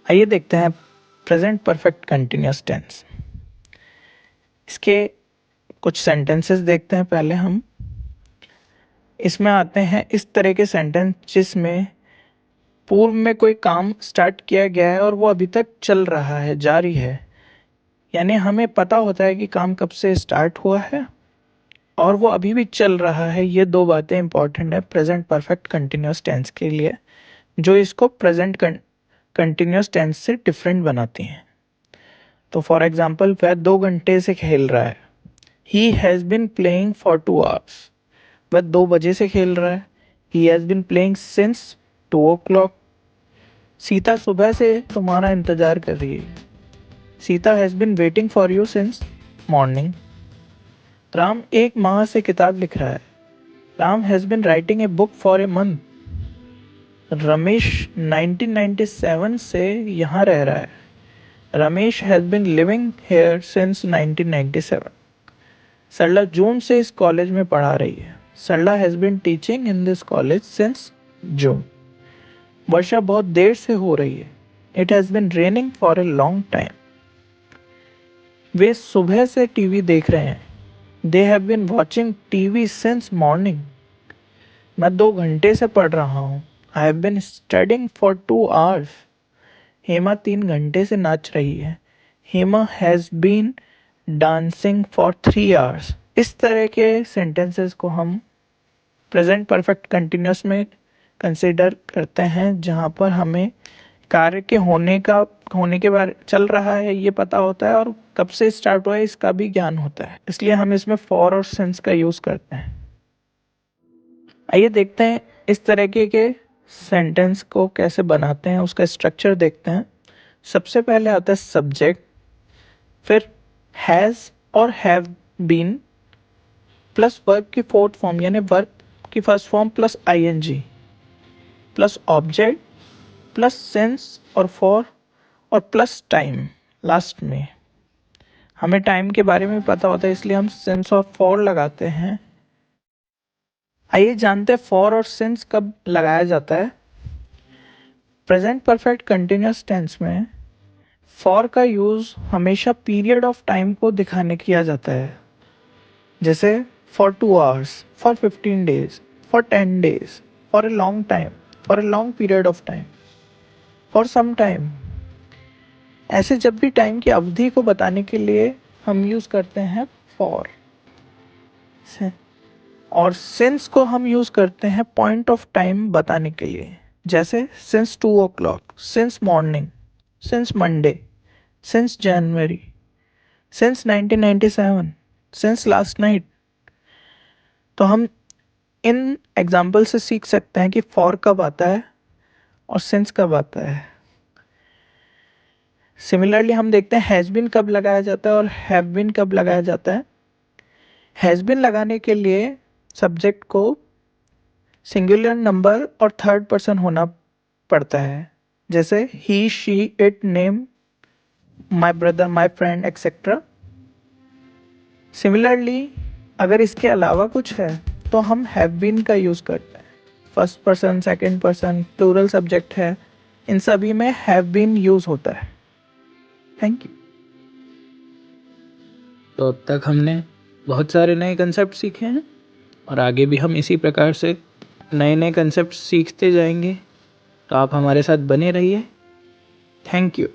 आइए देखते हैं प्रेजेंट परफेक्ट कंटिन्यूअस टेंस। इसके कुछ सेंटेंसेस देखते हैं पहले हम। इसमें आते हैं इस तरह के सेंटेंस जिसमें पूर्व में कोई काम स्टार्ट किया गया है और वो अभी तक चल रहा है, जारी है। यानी हमें पता होता है कि काम कब से स्टार्ट हुआ है और वो अभी भी चल रहा है। ये दो बातें इंपॉर्टेंट है प्रेजेंट परफेक्ट कंटिन्यूअस टेंस के लिए, जो इसको प्रेजेंट कंटिन्यूअस टेंस से डिफरेंट बनाती हैं। तो फॉर एग्जाम्पल, वह 2 घंटे से खेल रहा है। He has been playing for 2 hours. वह 2 बजे से खेल रहा है। He has been playing since 2 o'clock. Sita सुबह से तुम्हारा इंतजार कर रही है। Sita has been waiting for you since morning. Ram 1 माह से किताब लिख रहा है। Ram has been writing a book for a month. Ramesh 1997 से यहाँ रह रहा है। Ramesh has been living here since 1997. सरला जून से इस कॉलेज में पढ़ा रही है। Sarla has been teaching in this college since June. वर्षा बहुत देर से हो रही है। It has been raining for a long time. वे सुबह से टीवी देख रहे हैं। They have been watching TV since morning. मैं 2 घंटे से पढ़ रहा हूँ। I have been studying for 2 hours. Hema 3 घंटे से नाच रही है। Hema has been dancing for 3 hours. इस तरह के सेंटेंसेस को हम प्रेजेंट परफेक्ट कंटिन्यूअस में कंसिडर करते हैं, जहाँ पर हमें कार्य के होने के बारे चल रहा है ये पता होता है और कब से स्टार्ट हुआ है इसका भी ज्ञान होता है। इसलिए हम इसमें फॉर और सिंस का यूज करते हैं। आइए देखते हैं इस तरीके के सेंटेंस को कैसे बनाते हैं, उसका स्ट्रक्चर देखते हैं। सबसे पहले आता है सब्जेक्ट, फिर हैज और हैव बीन प्लस वर्ब की फोर्थ फॉर्म यानी वर्ब की first form plus ING plus object plus since और फॉर और प्लस टाइम लास्ट में। हमें टाइम के बारे में पता होता है इसलिए हम सिंस और फॉर लगाते हैं। आइए जानते हैं फॉर और सिंस कब लगाया जाता है। प्रेजेंट परफेक्ट कंटिन्यूअस टेंस में फॉर का यूज हमेशा पीरियड ऑफ टाइम को दिखाने किया जाता है, जैसे for 2 hours, for 15 days, for 10 days, for a long time, for a long period of time, for some time. ऐसे जब भी टाइम की अवधि को बताने के लिए हम यूज करते हैं फॉर। और सिंस को हम यूज करते हैं पॉइंट ऑफ टाइम बताने के लिए, जैसे since 2 o'clock, since morning, since Monday, since January, since 1997, since last night. तो हम इन एग्जाम्पल से सीख सकते हैं कि फॉर कब आता है और सिंस कब आता है। सिमिलरली हम देखते हैं हैज़ बीन कब लगाया जाता है और हैव बीन कब लगाया जाता है। हैज़ बीन लगाने के लिए सब्जेक्ट को सिंगुलर नंबर और थर्ड पर्सन होना पड़ता है, जैसे he, she, it, name, my brother, my friend etcetera. Similarly अगर इसके अलावा कुछ है तो हम हैव बीन का यूज़ करते हैं। First person, second person, plural subject है, इन सभी में हैव बीन यूज़ होता है। Thank you. तो अब तक हमने बहुत सारे नए कंसेप्ट सीखे हैं और आगे भी हम इसी प्रकार से नए नए कंसेप्ट सीखते जाएंगे। तो आप हमारे साथ बने रहिए। Thank you.